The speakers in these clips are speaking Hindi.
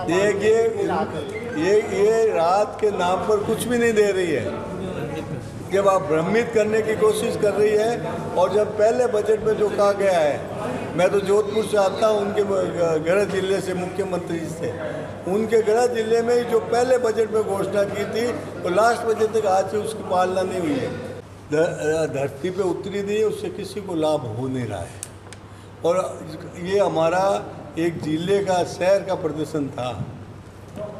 देखिए, ये राहत के नाम पर कुछ भी नहीं दे रही है। जब आप भ्रमित करने की कोशिश कर रही है, और जब पहले बजट में जो कहा गया है, मैं तो जोधपुर से आता हूँ, उनके गृह जिले से मुख्यमंत्री से, उनके गृह जिले में ही जो पहले बजट में घोषणा की थी, तो लास्ट बजट तक आज से उसकी पालना नहीं हुई है। धरती पे उतरी नहीं है, उससे किसी को लाभ हो नहीं रहा है। और ये हमारा एक जिले का, शहर का प्रदर्शन था,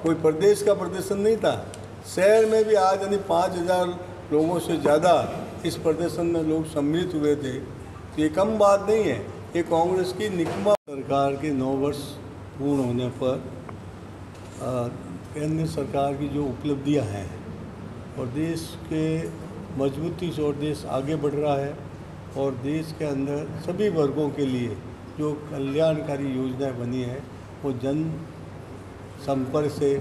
कोई प्रदेश का प्रदर्शन नहीं था। शहर में भी आज यानी 5,000 लोगों से ज़्यादा इस प्रदर्शन में लोग सम्मिलित हुए थे। तो ये कम बात नहीं है। ये कांग्रेस की निकम्मा सरकार के 9 वर्ष पूर्ण होने पर केंद्र सरकार की जो उपलब्धियां हैं और देश के मजबूती से और देश आगे बढ़ रहा है, और देश के अंदर सभी वर्गों के लिए जो कल्याणकारी योजनाएं बनी है वो जन संपर्क से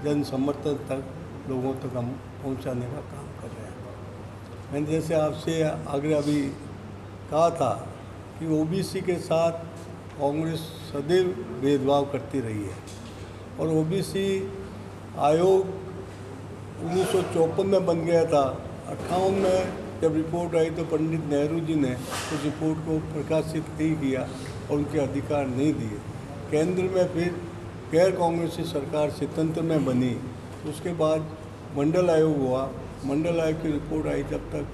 जन समर्थन तक लोगों तक हम पहुंचाने का काम कर रहे हैं। मैंने जैसे आपसे आगे अभी कहा था कि ओबीसी के साथ कांग्रेस सदैव भेदभाव करती रही है, और ओबीसी आयोग 1954 में बन गया था। 58 में जब रिपोर्ट आई तो पंडित नेहरू जी ने उस रिपोर्ट को प्रकाशित नहीं किया और उनके अधिकार नहीं दिए। केंद्र में फिर गैर कांग्रेसी सरकार स्वतंत्र में बनी, तो उसके बाद मंडल आयोग हुआ। मंडल आयोग की रिपोर्ट आई जब तक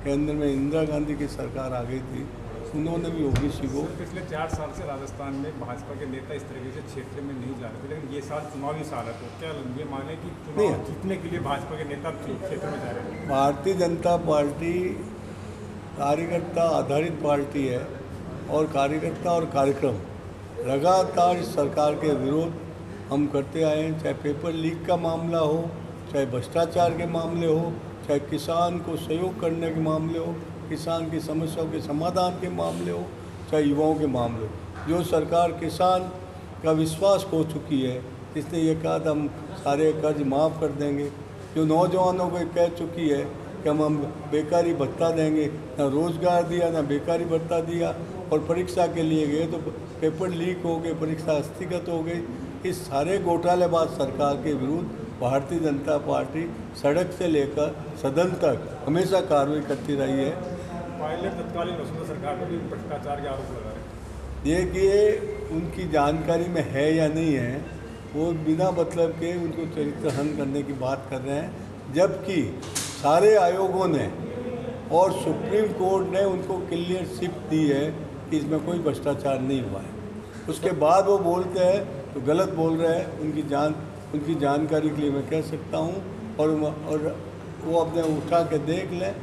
केंद्र में इंदिरा गांधी की सरकार आ गई थी, उन्होंने भी ओबीसी को। पिछले 4 साल से राजस्थान में भाजपा के नेता इस तरीके से क्षेत्र में नहीं जा रहे थे, लेकिन ये साल चुनावी साल है, तो क्या ये माने कि चुनाव जीतने के लिए भाजपा के नेता क्षेत्र में जा रहे हैं? भारतीय जनता पार्टी कार्यकर्ता आधारित पार्टी है, और कार्यकर्ता और कार्यक्रम लगातार इस सरकार के विरोध हम करते आए हैं। चाहे पेपर लीक का मामला हो, चाहे भ्रष्टाचार के मामले हो, चाहे किसान को सहयोग करने के मामले हो, किसान की समस्याओं के समाधान के मामले हो, चाहे युवाओं के मामले हो। जो सरकार किसान का विश्वास खो चुकी है, इसने ये कहा था हम सारे कर्ज माफ़ कर देंगे, जो नौजवानों को कह चुकी है कि हम बेकारी भत्ता देंगे, ना रोज़गार दिया ना बेकारी भत्ता दिया, और परीक्षा के लिए गए तो पेपर लीक हो गए, परीक्षा स्थगित हो गई। इस सारे घोटालेबाज सरकार के विरुद्ध भारतीय जनता पार्टी सड़क से लेकर सदन तक हमेशा कार्रवाई करती रही है। पायलट तत्कालीन वसुंधरा सरकार पर भी भ्रष्टाचार के आरोप लगा रहे हैं। देखिए, उनकी जानकारी में है या नहीं है, वो बिना मतलब के उनको चरित्रहनन करने की बात कर रहे हैं, जबकि सारे आयोगों ने और सुप्रीम कोर्ट ने उनको क्लियरशिप दी है कि इसमें कोई भ्रष्टाचार नहीं हुआ है। उसके बाद वो बोलते हैं तो गलत बोल रहे हैं। उनकी जानकारी के लिए मैं कह सकता हूँ, और वो अपने उठा के देख लें।